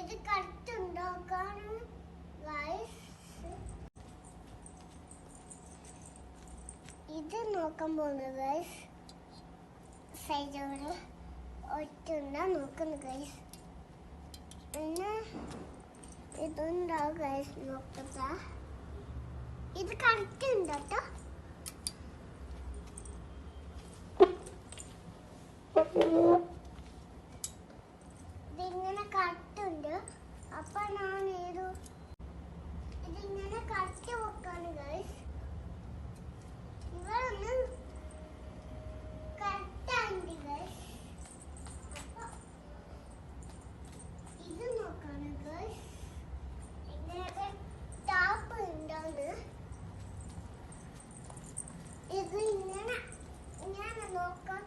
ഇത് കറക്റ്റ് ഉണ്ടാക്കാനും ഗൈസ് ഇത് നോക്കാൻ പോകുന്നത് ഗൈസ് സൈഡോടെ ഒറ്റുണ്ടാ നോക്കുന്നു ഗൈസ് പിന്നെ ഇതുണ്ടാവും ഗൈസ് നോക്കുക ഇത് കറക്റ്റ് ഉണ്ട് കേട്ടോ ഇതിങ്ങനെ കട്ടുണ്ട് അപ്പൊ ഞാൻ ഇതിങ്ങനെ കറക്റ്റ് വെക്കാണ് ഗൈസ് ഇവരൊന്ന് കറക്റ്റാണ് ഗൈസ് അപ്പൊ ഇത് നോക്കാണ് ഗൈസ് ഇങ്ങനെയൊക്കെ ടാപ്പ് ഉണ്ടാണ് ഇത് ഇങ്ങനെ നോക്കാം